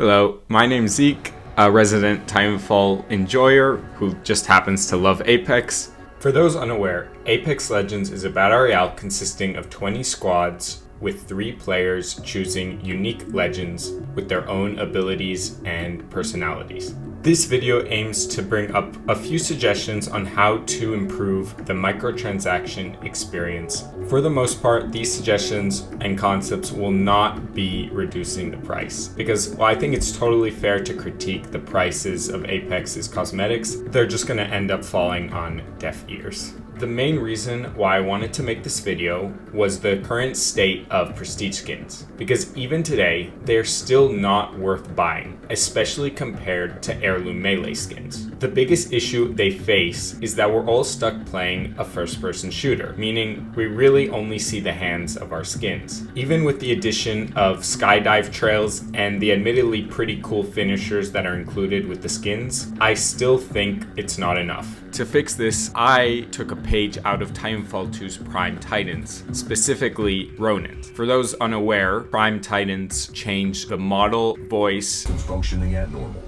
Hello, my name's Zeke, a resident Titanfall enjoyer who just happens to love Apex. For those unaware, Apex Legends is a battle royale consisting of 20 squads with 3 players choosing unique legends with their own abilities and personalities. This video aims to bring up a few suggestions on how to improve the microtransaction experience. For the most part, these suggestions and concepts will not be reducing the price, because while I think it's totally fair to critique the prices of Apex's cosmetics, they're just going to end up falling on deaf ears. The main reason why I wanted to make this video was the current state of prestige skins, because even today, they're still not worth buying, especially compared to heirloom melee skins. The biggest issue they face is that we're all stuck playing a first-person shooter, meaning we really only see the hands of our skins. Even with the addition of skydive trails and the admittedly pretty cool finishers that are included with the skins, I still think it's not enough. To fix this, I took a page out of Titanfall 2's Prime Titans, specifically Ronin. For those unaware, Prime Titans changed the model, voice, functioning at normal.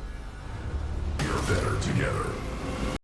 We're better together.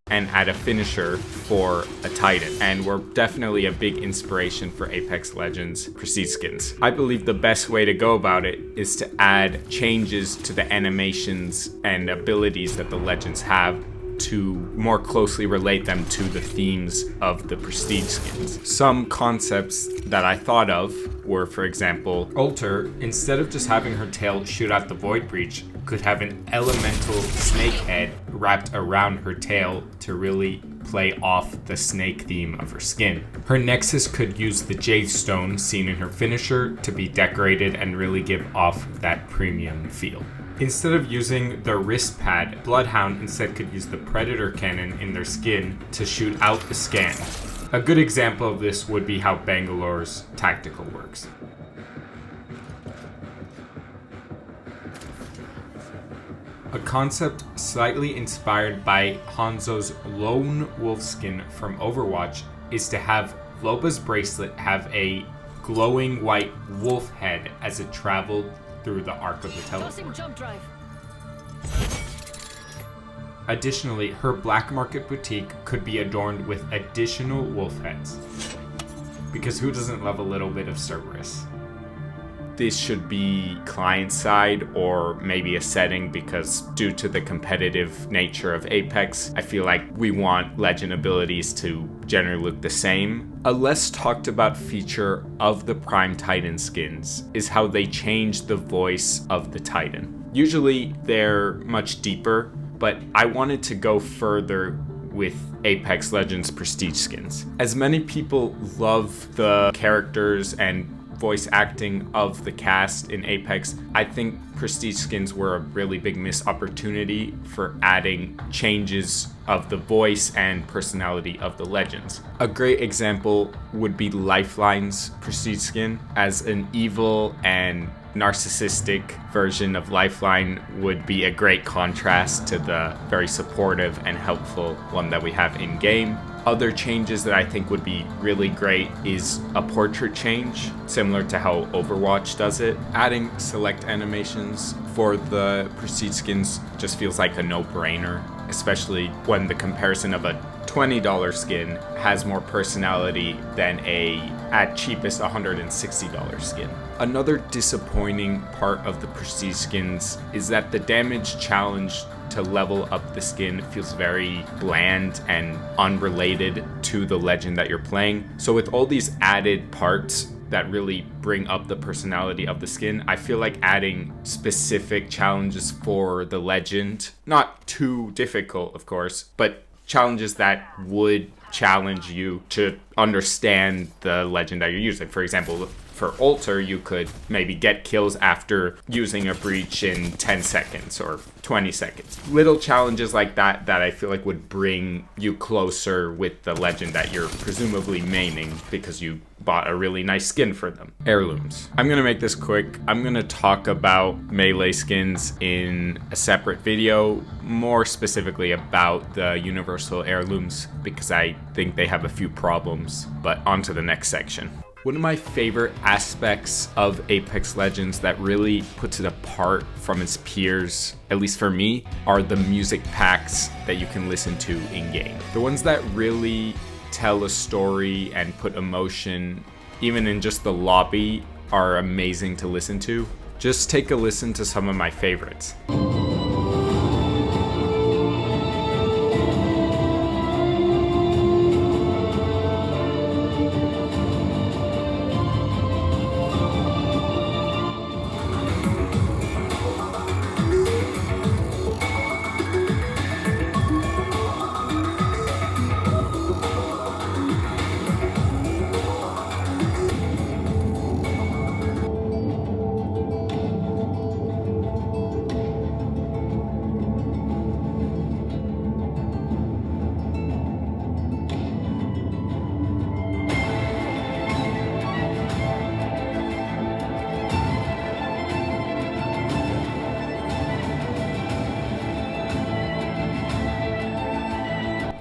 And add a finisher for a Titan, and were definitely a big inspiration for Apex Legends prestige skins. I believe the best way to go about it is to add changes to the animations and abilities that the legends have to more closely relate them to the themes of the prestige skins. Some concepts that I thought of were, for example, Alter, instead of just having her tail shoot out the void breach, could have an elemental snake head wrapped around her tail to really play off the snake theme of her skin. Her Nexus could use the Jade Stone seen in her finisher to be decorated and really give off that premium feel. Instead of using the wrist pad, Bloodhound instead could use the Predator cannon in their skin to shoot out the scan. A good example of this would be how Bangalore's tactical works. A concept slightly inspired by Hanzo's lone wolf skin from Overwatch is to have Loba's bracelet have a glowing white wolf head as it traveled through the arc of the teleport. Jump drive. Additionally, her black market boutique could be adorned with additional wolf heads, because who doesn't love a little bit of Cerberus? This should be client side or maybe a setting, because due to the competitive nature of Apex, I feel like we want legend abilities to generally look the same. A less talked about feature of the Prime Titan skins is how they change the voice of the Titan. Usually they're much deeper, but I wanted to go further with Apex Legends prestige skins. As many people love the characters and voice acting of the cast in Apex, I think prestige skins were a really big missed opportunity for adding changes of the voice and personality of the legends. A great example would be Lifeline's prestige skin. As an evil and narcissistic version of Lifeline would be a great contrast to the very supportive and helpful one that we have in game. Other changes that I think would be really great is a portrait change, similar to how Overwatch does it. Adding select animations for the prestige skins just feels like a no-brainer, especially when the comparison of a $20 skin has more personality than a, at cheapest, $160 skin. Another disappointing part of the prestige skins is that the damage challenge to level up the skin feels very bland and unrelated to the legend that you're playing. So with all these added parts that really bring up the personality of the skin, I feel like adding specific challenges for the legend, not too difficult of course, but challenges that would challenge you to understand the legend that you're using. For example, for Alter, you could maybe get kills after using a breach in 10 seconds or 20 seconds. Little challenges like that that I feel like would bring you closer with the legend that you're presumably maining because you bought a really nice skin for them. Heirlooms. I'm gonna make this quick. I'm gonna talk about melee skins in a separate video, more specifically about the universal heirlooms, because I think they have a few problems, but on to the next section. One of my favorite aspects of Apex Legends that really puts it apart from its peers, at least for me, are the music packs that you can listen to in-game. The ones that really tell a story and put emotion, even in just the lobby, are amazing to listen to. Just take a listen to some of my favorites.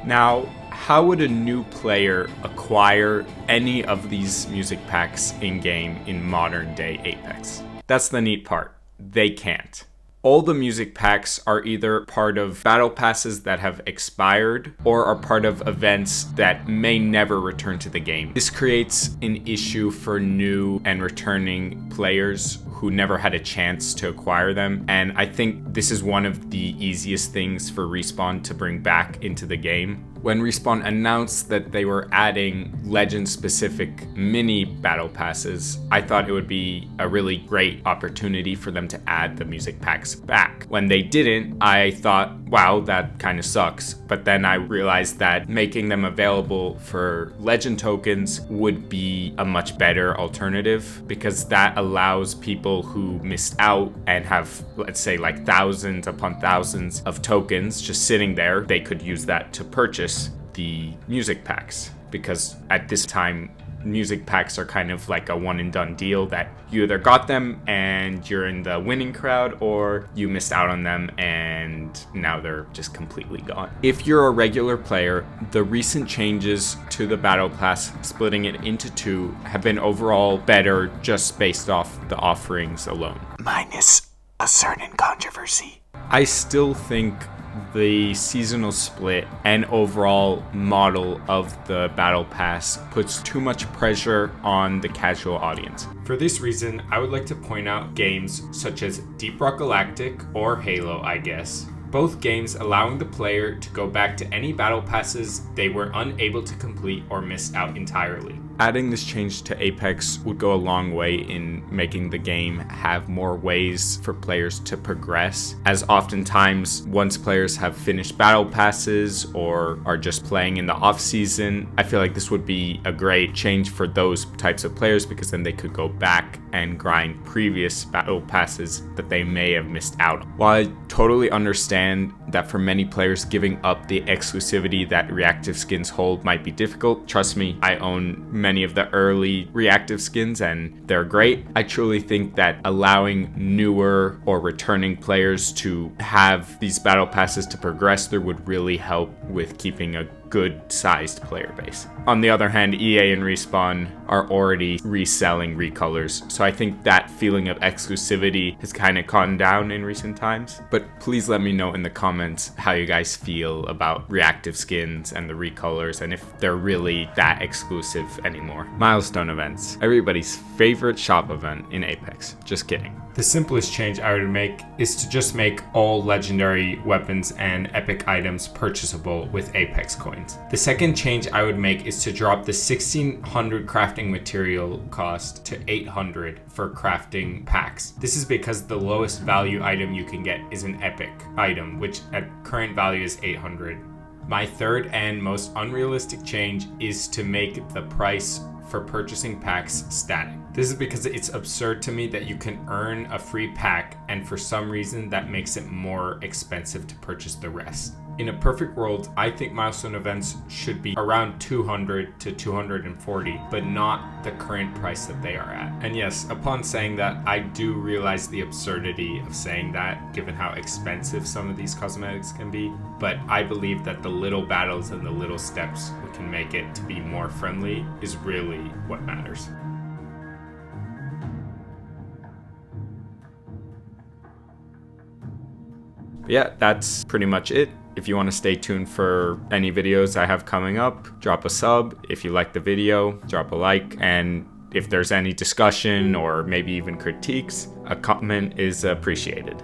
Now, how would a new player acquire any of these music packs in-game in modern day Apex? That's the neat part. They can't. All the music packs are either part of battle passes that have expired or are part of events that may never return to the game. This creates an issue for new and returning players who never had a chance to acquire them, and I think this is one of the easiest things for Respawn to bring back into the game. When Respawn announced that they were adding Legend-specific mini battle passes, I thought it would be a really great opportunity for them to add the music packs back. When they didn't, I thought, wow, that kind of sucks. But then I realized that making them available for Legend tokens would be a much better alternative, because that allows people who missed out and have, let's say, like thousands upon thousands of tokens just sitting there, they could use that to purchase the music packs, because at this time music packs are kind of like a one and done deal that you either got them and you're in the winning crowd, or you missed out on them and now they're just completely gone. If you're a regular player, the recent changes to the battle pass, splitting it into two, have been overall better just based off the offerings alone, minus a certain controversy. I still think the seasonal split and overall model of the battle pass puts too much pressure on the casual audience. For this reason, I would like to point out games such as Deep Rock Galactic, or Halo, I guess. Both games allowing the player to go back to any battle passes they were unable to complete or missed out entirely. Adding this change to Apex would go a long way in making the game have more ways for players to progress, as oftentimes once players have finished battle passes or are just playing in the off season, I feel like this would be a great change for those types of players, because then they could go back and grind previous battle passes that they may have missed out on. While I totally understand that for many players giving up the exclusivity that reactive skins hold might be difficult, trust me, I own many of the early reactive skins and they're great. I truly think that allowing newer or returning players to have these battle passes to progress through would really help with keeping a good sized player base. On the other hand, EA and Respawn are already reselling recolors, so I think that feeling of exclusivity has kind of gone down in recent times. But please let me know in the comments how you guys feel about reactive skins and the recolors, and if they're really that exclusive anymore. Milestone events, everybody's favorite shop event in Apex. Just kidding. The simplest change I would make is to just make all legendary weapons and epic items purchasable with Apex coins. The second change I would make is to drop the 1600 crafting material cost to 800 for crafting packs. This is because the lowest value item you can get is an epic item, which at current value is 800. My third and most unrealistic change is to make the price for purchasing packs static. This is because it's absurd to me that you can earn a free pack, and for some reason that makes it more expensive to purchase the rest. In a perfect world, I think milestone events should be around 200 to 240, but not the current price that they are at. And yes, upon saying that, I do realize the absurdity of saying that, given how expensive some of these cosmetics can be, but I believe that the little battles and the little steps we can make it to be more friendly is really what matters. But yeah, that's pretty much it. If you want to stay tuned for any videos I have coming up, drop a sub. If you like the video, drop a like. And if there's any discussion or maybe even critiques, a comment is appreciated.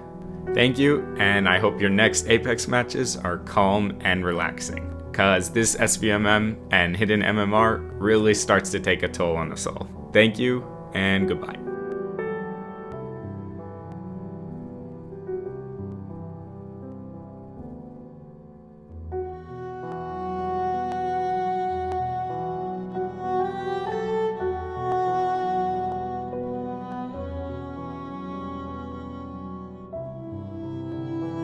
Thank you, and I hope your next Apex matches are calm and relaxing, because this SBMM and hidden MMR really starts to take a toll on us all. Thank you, and goodbye.